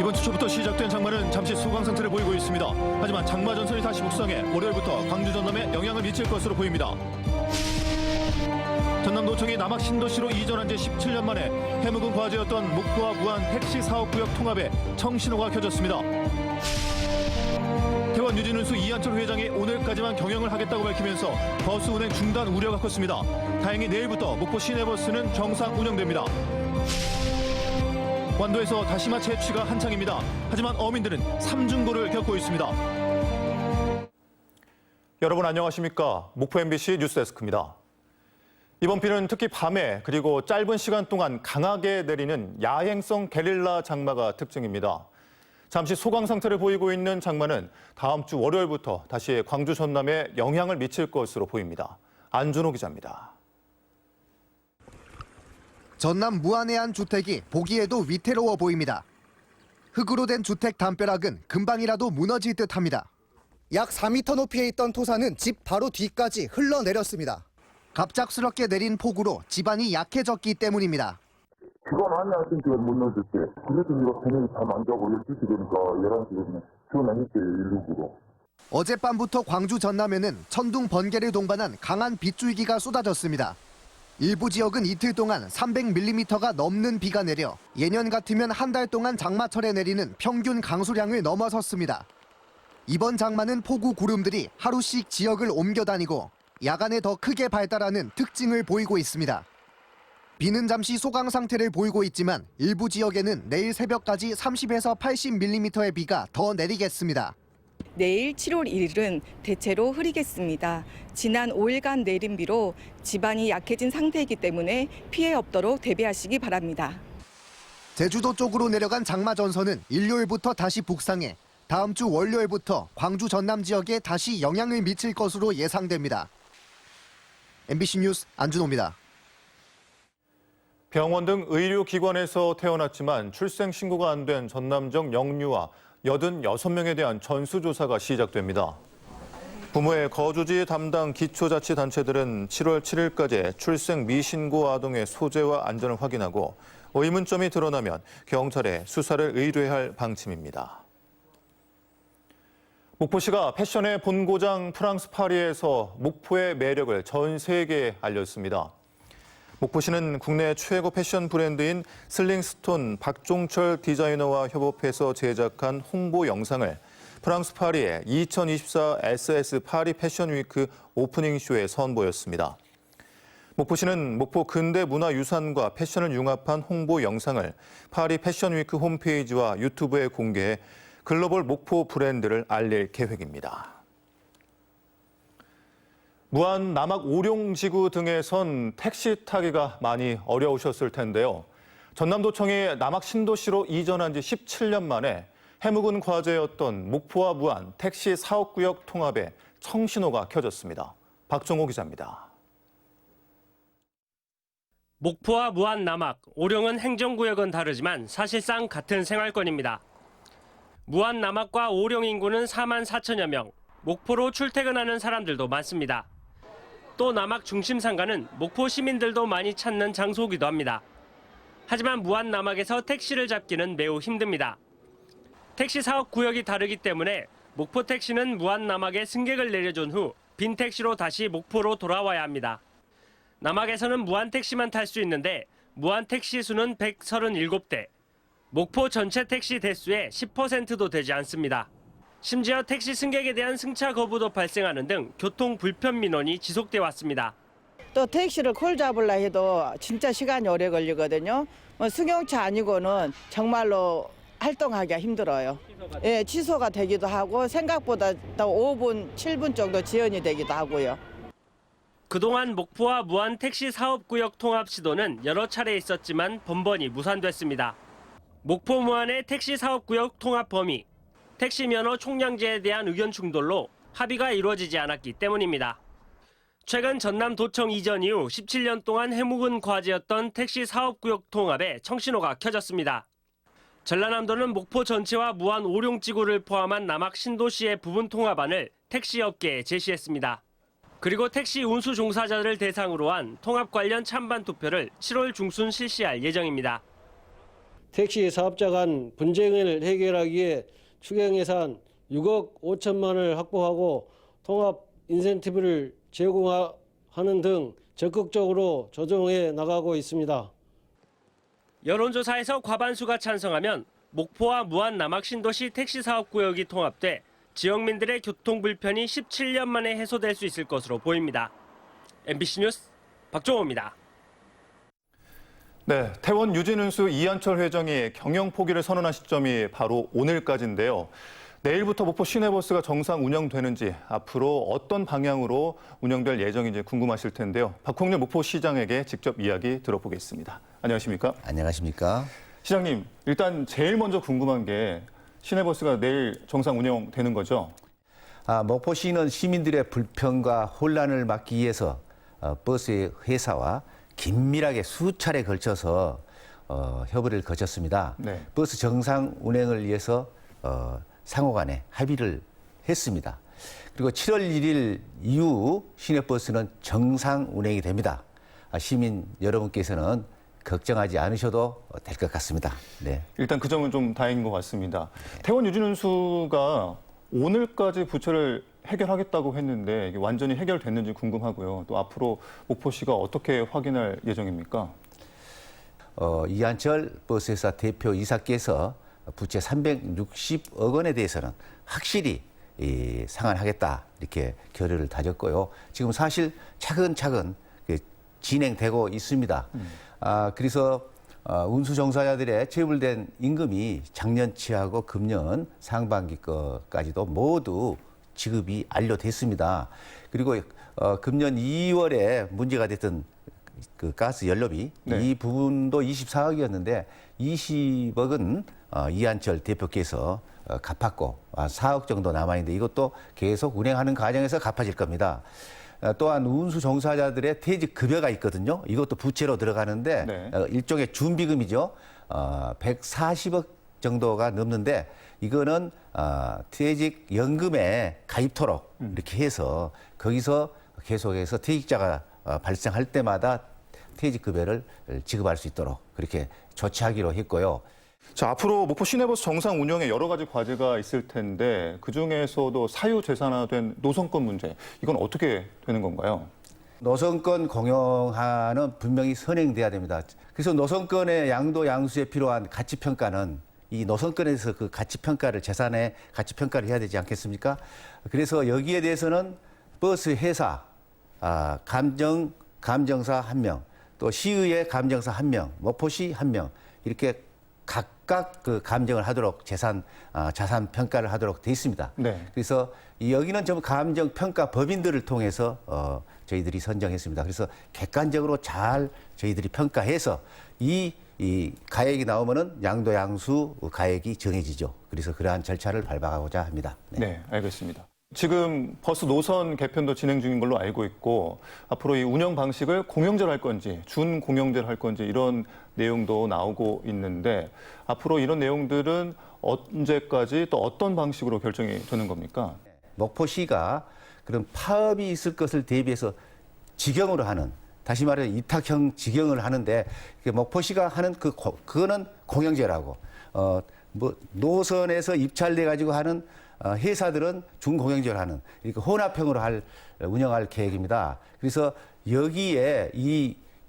이번 주 초부터 시작된 장마는 잠시 소강 상태를 보이고 있습니다. 하지만 장마 전선이 다시 북상해 월요일부터 광주 전남에 영향을 미칠 것으로 보입니다. 전남도청이 남학 신도시로 이전한 지 17년 만에 해묵은 과제였던 목포와 무안 택시 사업구역 통합에 청신호가 켜졌습니다. 태원 유진운수 이한철 회장이 오늘까지만 경영을 하겠다고 밝히면서 버스 운행 중단 우려가 컸습니다. 다행히 내일부터 목포 시내버스는 정상 운영됩니다. 완도에서 다시마 채취가 한창입니다. 하지만 어민들은 삼중고를 겪고 있습니다. 여러분 안녕하십니까? 목포 MBC 뉴스데스크입니다. 이번 비는 특히 밤에 그리고 짧은 시간 동안 강하게 내리는 야행성 게릴라 장마가 특징입니다. 잠시 소강 상태를 보이고 있는 장마는 다음 주 월요일부터 다시 광주 전남에 영향을 미칠 것으로 보입니다. 안준호 기자입니다. 전남 무안의 한 주택이 보기에도 위태로워 보입니다. 흙으로 된 주택 담벼락은 금방이라도 무너질 듯합니다. 약 4m 높이에 있던 토사는 집 바로 뒤까지 흘러내렸습니다. 갑작스럽게 내린 폭우로 집안이 약해졌기 때문입니다. 비가 많이 안 땡겨 못 넣어줄 때 그래도 이거 저녁에 잠 안 자고 12시 되니까 11시 되면 전화했대 119로. 어젯밤부터 광주 전남에는 천둥 번개를 동반한 강한 빗줄기가 쏟아졌습니다. 일부 지역은 이틀 동안 300mm가 넘는 비가 내려 예년 같으면 한 달 동안 장마철에 내리는 평균 강수량을 넘어섰습니다. 이번 장마는 폭우 구름들이 하루씩 지역을 옮겨 다니고 야간에 더 크게 발달하는 특징을 보이고 있습니다. 비는 잠시 소강 상태를 보이고 있지만 일부 지역에는 내일 새벽까지 30에서 80mm의 비가 더 내리겠습니다. 내일 7월 1일은 대체로 흐리겠습니다. 지난 5일간 내린 비로 집안이 약해진 상태이기 때문에 피해 없도록 대비하시기 바랍니다. 제주도 쪽으로 내려간 장마 전선은 일요일부터 다시 북상해 다음 주 월요일부터 광주 전남 지역에 다시 영향을 미칠 것으로 예상됩니다. MBC 뉴스 안준호입니다. 병원 등 의료기관에서 태어났지만 출생 신고가 안 된 전남정 영유아 86명에 대한 전수조사가 시작됩니다. 부모의 거주지 담당 기초자치단체들은 7월 7일까지 출생 미신고 아동의 소재와 안전을 확인하고 의문점이 드러나면 경찰에 수사를 의뢰할 방침입니다. 목포시가 패션의 본고장 프랑스 파리에서 목포의 매력을 전 세계에 알렸습니다. 목포시는 국내 최고 패션 브랜드인 슬링스톤 박종철 디자이너와 협업해서 제작한 홍보 영상을 프랑스 파리의 2024 SS 파리 패션위크 오프닝쇼에 선보였습니다. 목포시는 목포 근대문화유산과 패션을 융합한 홍보 영상을 파리 패션위크 홈페이지와 유튜브에 공개해 글로벌 목포 브랜드를 알릴 계획입니다. 무안 남학 오룡지구 등에선 택시 타기가 많이 어려우셨을 텐데요. 전남도청이 남학 신도시로 이전한 지 17년 만에 해묵은 과제였던 목포와 무안 택시 사업구역 통합에 청신호가 켜졌습니다. 박정호 기자입니다. 목포와 무안 남학, 오룡은 행정구역은 다르지만 사실상 같은 생활권입니다. 무안 남학과 오룡 인구는 4만 4천여 명, 목포로 출퇴근하는 사람들도 많습니다. 또 남학 중심 상가는 목포 시민들도 많이 찾는 장소이기도 합니다. 하지만 무안 남학에서 택시를 잡기는 매우 힘듭니다. 택시 사업 구역이 다르기 때문에 목포 택시는 무안 남학에 승객을 내려준 후 빈 택시로 다시 목포로 돌아와야 합니다. 남학에서는 무안 택시만 탈 수 있는데 무안 택시 수는 137대, 목포 전체 택시 대수의 10%도 되지 않습니다. 심지어 택시 승객에 대한 승차 거부도 발생하는 등 교통 불편 민원이 지속돼 왔습니다. 또 택시를 콜 잡으려 해도 진짜 시간이 오래 걸리거든요. 승용차 아니고는 정말로 활동하기가 힘들어요. 예, 취소가 되기도 하고 생각보다 또 5분, 7분 정도 지연이 되기도 하고요. 그동안 목포와 무안 택시 사업구역 통합 시도는 여러 차례 있었지만 번번이 무산됐습니다. 목포 무안의 택시 사업구역 통합 범위, 택시 면허 총량제에 대한 의견 충돌로 합의가 이루어지지 않았기 때문입니다. 최근 전남도청 이전 이후 17년 동안 해묵은 과제였던 택시 사업구역 통합에 청신호가 켜졌습니다. 전라남도는 목포 전체와 무안 오룡지구를 포함한 남학 신도시의 부분 통합안을 택시업계에 제시했습니다. 그리고 택시 운수 종사자들을 대상으로 한 통합 관련 찬반 투표를 7월 중순 실시할 예정입니다. 택시 사업자 간 분쟁을 해결하기 위해 추경 예산 6억 5천만 원을 확보하고 통합 인센티브를 제공하는 등 적극적으로 조정해 나가고 있습니다. 여론조사에서 과반수가 찬성하면 목포와 무안 남악 신도시 택시 사업 구역이 통합돼 지역민들의 교통 불편이 17년 만에 해소될 수 있을 것으로 보입니다. MBC 뉴스 박종호입니다. 네, 태원 유진운수 이한철 회장이 경영 포기를 선언한 시점이 바로 오늘까지인데요. 내일부터 목포 시내버스가 정상 운영되는지 앞으로 어떤 방향으로 운영될 예정인지 궁금하실 텐데요. 박홍렬 목포시장에게 직접 이야기 들어보겠습니다. 안녕하십니까? 안녕하십니까? 시장님, 일단 제일 먼저 궁금한 게 시내버스가 내일 정상 운영되는 거죠? 목포시는 시민들의 불편과 혼란을 막기 위해서 버스 회사와 긴밀하게 수차례 걸쳐서 협의를 거쳤습니다. 네. 버스 정상 운행을 위해서 상호 간에 합의를 했습니다. 그리고 7월 1일 이후 시내버스는 정상 운행이 됩니다. 시민 여러분께서는 걱정하지 않으셔도 될 것 같습니다. 네. 일단 그 점은 좀 다행인 것 같습니다. 태원 유진운수가 오늘까지 부채를 해결하겠다고 했는데 이게 완전히 해결됐는지 궁금하고요. 또 앞으로 목포시가 어떻게 확인할 예정입니까? 이한철 버스회사 대표 이사께서 부채 360억 원에 대해서는 확실히 상환하겠다 이렇게 결의를 다졌고요. 지금 사실 차근차근 진행되고 있습니다. 그래서 운수 종사자들의 체불된 임금이 작년치하고 금년 상반기 거까지도 모두 지급이 완료됐습니다. 그리고 금년 2월에 문제가 됐던 그 가스 연료비 네. 이 부분도 24억이었는데 20억은 이한철 대표께서 갚았고 4억 정도 남아있는데 이것도 계속 운행하는 과정에서 갚아질 겁니다. 또한 운수 종사자들의 퇴직 급여가 있거든요. 이것도 부채로 들어가는데 네. 일종의 준비금이죠. 140억 정도가 넘는데 이거는 퇴직 연금에 가입토록 이렇게 해서 거기서 계속해서 퇴직자가 발생할 때마다 퇴직 급여를 지급할 수 있도록 그렇게 조치하기로 했고요. 자, 앞으로 목포 시내버스 정상 운영에 여러 가지 과제가 있을 텐데 그중에서도 사유재산화된 노선권 문제, 이건 어떻게 되는 건가요? 노선권 공영화는 분명히 선행돼야 됩니다. 그래서 노선권의 양도 양수에 필요한 가치평가는 이 노선권에서 그 가치평가를 재산의 가치평가를 해야 되지 않겠습니까? 그래서 여기에 대해서는 버스 회사, 감정사 1명, 또 시의회 감정사 1명, 목포시 1명 이렇게 각각 그 감정을 하도록 자산 평가를 하도록 돼 있습니다. 네. 그래서 여기는 전부 감정 평가 법인들을 통해서 저희들이 선정했습니다. 그래서 객관적으로 잘 저희들이 평가해서 이 가액이 나오면은 양도 양수 가액이 정해지죠. 그래서 그러한 절차를 밟아가고자 합니다. 네, 알겠습니다. 지금 버스 노선 개편도 진행 중인 걸로 알고 있고 앞으로 이 운영 방식을 공영제로 할 건지 준공영제로 할 건지 이런 내용도 나오고 있는데 앞으로 이런 내용들은 언제까지 또 어떤 방식으로 결정이 되는 겁니까? 목포시가 그런 파업이 있을 것을 대비해서 직영으로 하는 다시 말해 이탁형 직영을 하는데 목포시가 하는 그거는 공영제라고 노선에서 입찰돼 가지고 하는 회사들은 준공영제를 하는 이렇게 혼합형으로 운영할 계획입니다. 그래서 여기에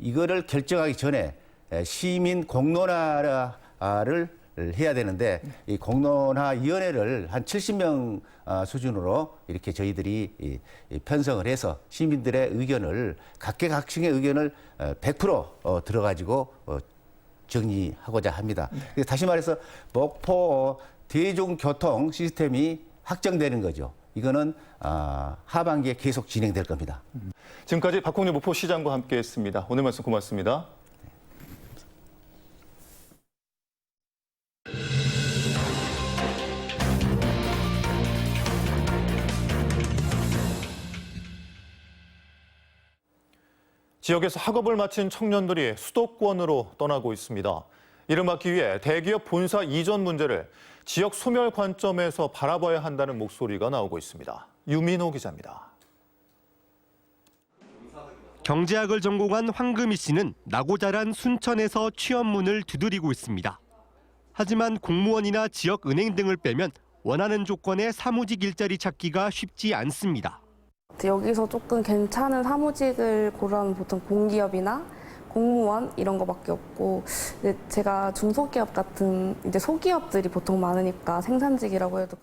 이거를 결정하기 전에 시민 공론화를 해야 되는데 이 공론화위원회를 한 70명 수준으로 이렇게 저희들이 편성을 해서 시민들의 의견을 각계각층의 의견을 100% 들어가지고 정리하고자 합니다. 그래서 다시 말해서 목포 대중교통 시스템이 확정되는 거죠. 이거는 하반기에 계속 진행될 겁니다. 지금까지 박홍렬 목포시장과 함께했습니다. 오늘 말씀 고맙습니다. 지역에서 학업을 마친 청년들이 수도권으로 떠나고 있습니다. 이를 막기 위해 대기업 본사 이전 문제를 지역 소멸 관점에서 바라봐야 한다는 목소리가 나오고 있습니다. 유민호 기자입니다. 경제학을 전공한 황금희 씨는 나고 자란 순천에서 취업문을 두드리고 있습니다. 하지만 공무원이나 지역은행 등을 빼면 원하는 조건의 사무직 일자리 찾기가 쉽지 않습니다. 여기서 조금 괜찮은 사무직을 고르면 보통 공기업이나 공무원 이런 거밖에 없고, 근데 제가 중소기업 같은 이제 소기업들이 보통 많으니까 생산직이라고 해도.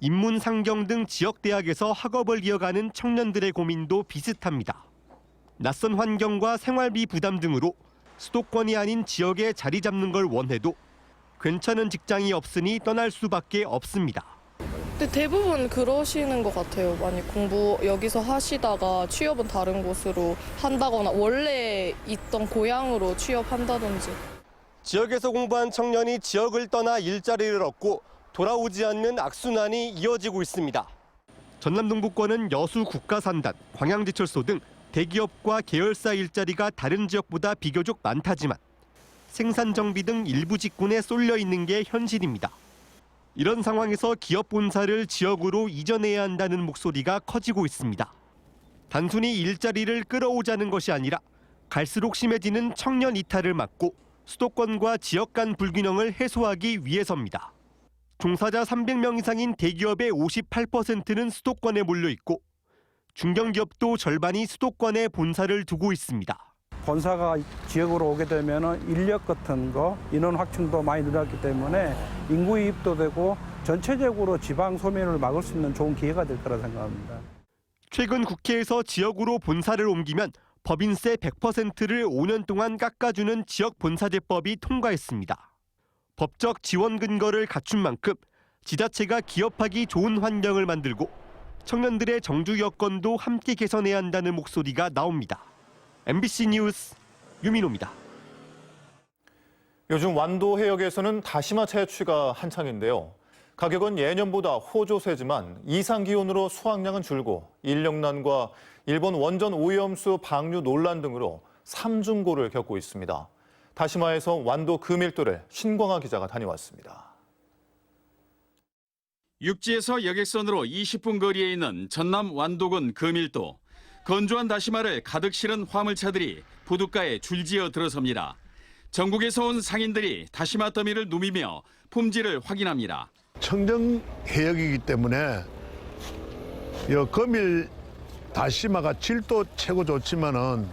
인문, 상경 등 지역 대학에서 학업을 이어가는 청년들의 고민도 비슷합니다. 낯선 환경과 생활비 부담 등으로 수도권이 아닌 지역에 자리 잡는 걸 원해도 괜찮은 직장이 없으니 떠날 수밖에 없습니다. 근데 대부분 그러시는 것 같아요. 많이 공부 여기서 하시다가 취업은 다른 곳으로 한다거나 원래 있던 고향으로 취업한다든지. 지역에서 공부한 청년이 지역을 떠나 일자리를 얻고 돌아오지 않는 악순환이 이어지고 있습니다. 전남 동부권은 여수 국가산단, 광양제철소 등 대기업과 계열사 일자리가 다른 지역보다 비교적 많다지만 생산 정비 등 일부 직군에 쏠려 있는 게 현실입니다. 이런 상황에서 기업 본사를 지역으로 이전해야 한다는 목소리가 커지고 있습니다. 단순히 일자리를 끌어오자는 것이 아니라 갈수록 심해지는 청년 이탈을 막고 수도권과 지역 간 불균형을 해소하기 위해서입니다. 종사자 300명 이상인 대기업의 58%는 수도권에 몰려 있고 중견기업도 절반이 수도권에 본사를 두고 있습니다. 본사가 지역으로 오게 되면 인력 같은 거, 인원 확충도 많이 늘었기 때문에 인구 이입도 되고 전체적으로 지방 소멸을 막을 수 있는 좋은 기회가 될 거라 생각합니다. 최근 국회에서 지역으로 본사를 옮기면 법인세 100%를 5년 동안 깎아주는 지역본사제법이 통과했습니다. 법적 지원 근거를 갖춘 만큼 지자체가 기업하기 좋은 환경을 만들고 청년들의 정주 여건도 함께 개선해야 한다는 목소리가 나옵니다. MBC 뉴스 유민호입니다. 요즘 완도 해역에서는 다시마 채취가 한창인데요. 가격은 예년보다 호조세지만 이상 기온으로 수확량은 줄고 인력난과 일본 원전 오염수 방류 논란 등으로 삼중고를 겪고 있습니다. 다시마에서 완도 금일도를 신광하 기자가 다녀왔습니다. 육지에서 여객선으로 20분 거리에 있는 전남 완도군 금일도. 건조한 다시마를 가득 실은 화물차들이 부둣가에 줄지어 들어섭니다. 전국에서 온 상인들이 다시마 더미를 누비며 품질을 확인합니다. 청정 해역이기 때문에 금일 다시마가 질도 최고 좋지만은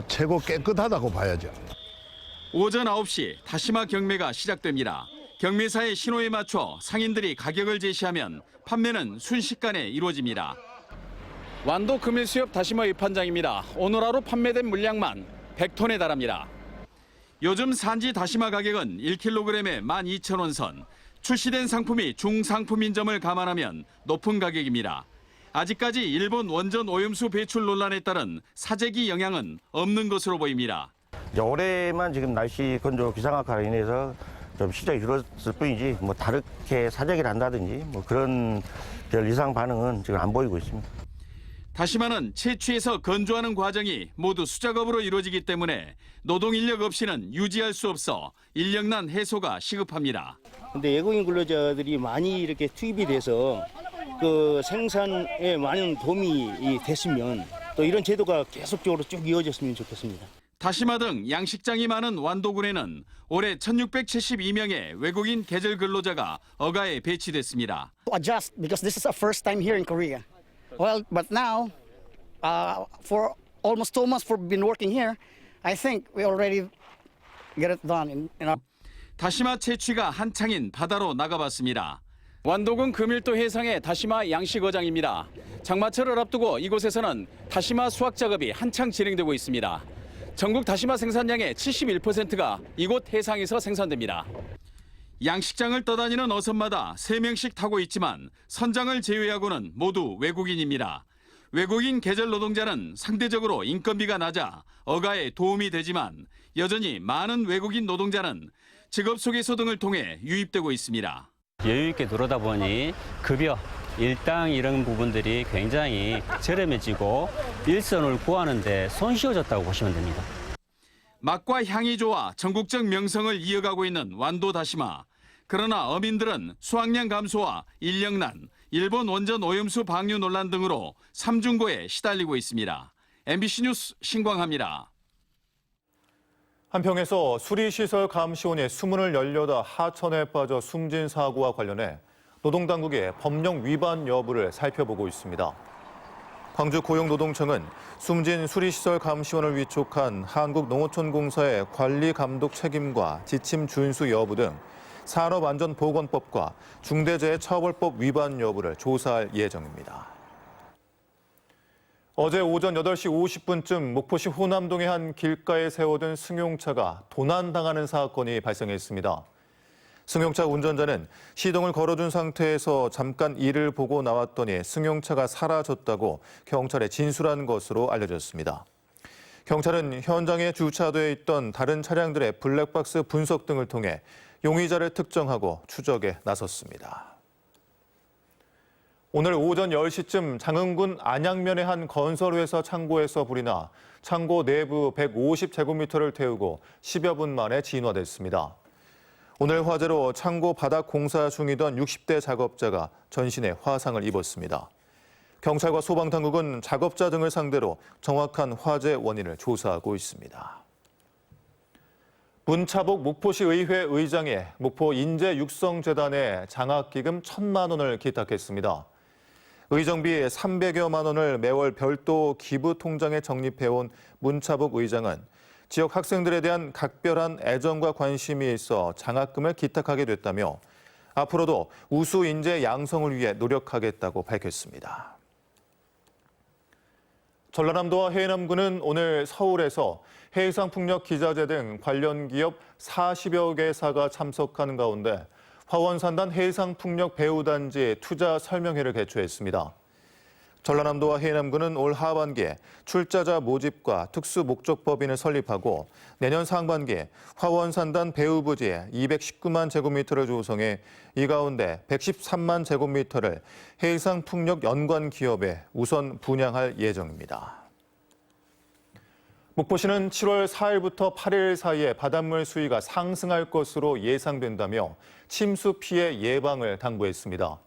최고 깨끗하다고 봐야죠. 오전 9시 다시마 경매가 시작됩니다. 경매사의 신호에 맞춰 상인들이 가격을 제시하면 판매는 순식간에 이루어집니다. 완도 금일수협 다시마 입판장입니다. 오늘 하루 판매된 물량만 100톤에 달합니다. 요즘 산지 다시마 가격은 1kg에 12,000원 선. 출시된 상품이 중상품인 점을 감안하면 높은 가격입니다. 아직까지 일본 원전 오염수 배출 논란에 따른 사재기 영향은 없는 것으로 보입니다. 올해만 지금 날씨 건조 기상악화로 인해서 좀 시장이 줄었을 뿐이지 뭐 다르게 사재기를 한다든지 뭐 그런 별 이상 반응은 지금 안 보이고 있습니다. 다시마는 채취해서 건조하는 과정이 모두 수작업으로 이루어지기 때문에 노동 인력 없이는 유지할 수 없어 인력난 해소가 시급합니다. 근데 외국인 근로자들이 많이 이렇게 투입이 돼서 그 생산에 많은 도움이 됐으면 또 이런 제도가 계속적으로 쭉 이어졌으면 좋겠습니다. 다시마 등 양식장이 많은 완도군에는 올해 1,672명의 외국인 계절 근로자가 어가에 배치됐습니다. Adjust because this is our first time here in Korea. Well, but now, for almost 2 months we've been working here, I think we already get it done. 다시마 채취가 한창인 바다로 나가봤습니다. 완도군 금일도 해상의 다시마 양식어장입니다. 장마철을 앞두고 이곳에서는 다시마 수확 작업이 한창 진행되고 있습니다. 전국 다시마 생산량의 71%가 이곳 해상에서 생산됩니다. 양식장을 떠다니는 어선마다 3명씩 타고 있지만 선장을 제외하고는 모두 외국인입니다. 외국인 계절 노동자는 상대적으로 인건비가 낮아 어가에 도움이 되지만 여전히 많은 외국인 노동자는 직업소개서 등을 통해 유입되고 있습니다. 여유 있게 들어오다 보니 급여, 일당 이런 부분들이 굉장히 저렴해지고 일선을 구하는데 손쉬워졌다고 보시면 됩니다. 맛과 향이 좋아 전국적 명성을 이어가고 있는 완도 다시마. 그러나 어민들은 수확량 감소와 인력난, 일본 원전 오염수 방류 논란 등으로 삼중고에 시달리고 있습니다. MBC 뉴스 신광하입니다. 한평에서 수리시설 감시원이 수문을 열려다 하천에 빠져 숨진 사고와 관련해 노동당국이 법령 위반 여부를 살펴보고 있습니다. 광주 고용노동청은 숨진 수리시설 감시원을 위촉한 한국농어촌공사의 관리 감독 책임과 지침 준수 여부 등 산업안전보건법과 중대재해처벌법 위반 여부를 조사할 예정입니다. 어제 오전 8시 50분쯤 목포시 호남동의 한 길가에 세워둔 승용차가 도난당하는 사건이 발생했습니다. 승용차 운전자는 시동을 걸어둔 상태에서 잠깐 일을 보고 나왔더니 승용차가 사라졌다고 경찰에 진술한 것으로 알려졌습니다. 경찰은 현장에 주차돼 있던 다른 차량들의 블랙박스 분석 등을 통해 용의자를 특정하고 추적에 나섰습니다. 오늘 오전 10시쯤 장흥군 안양면의 한 건설회사 창고에서 불이 나 창고 내부 150제곱미터를 태우고 10여 분 만에 진화됐습니다. 오늘 화재로 창고 바닥 공사 중이던 60대 작업자가 전신에 화상을 입었습니다. 경찰과 소방당국은 작업자 등을 상대로 정확한 화재 원인을 조사하고 있습니다. 문차복 목포시 의회 의장이 목포 인재육성재단에 장학기금 1,000만 원을 기탁했습니다. 의정비 300여만 원을 매월 별도 기부 통장에 적립해온 문차복 의장은 지역 학생들에 대한 각별한 애정과 관심이 있어 장학금을 기탁하게 됐다며 앞으로도 우수 인재 양성을 위해 노력하겠다고 밝혔습니다. 전라남도와 해남군은 오늘 서울에서 해상풍력 기자재 등 관련 기업 40여 개사가 참석하는 가운데 화원산단 해상풍력 배후단지 투자 설명회를 개최했습니다. 전라남도와 해남군은 올 하반기에 출자자 모집과 특수목적법인을 설립하고 내년 상반기에 화원산단 배후부지 219만 제곱미터를 조성해 이 가운데 113만 제곱미터를 해상풍력 연관 기업에 우선 분양할 예정입니다. 목포시는 7월 4일부터 8일 사이에 바닷물 수위가 상승할 것으로 예상된다며 침수 피해 예방을 당부했습니다.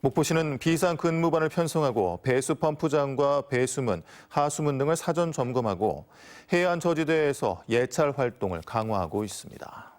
목포시는 비상 근무반을 편성하고 배수 펌프장과 배수문, 하수문 등을 사전 점검하고 해안 저지대에서 예찰 활동을 강화하고 있습니다.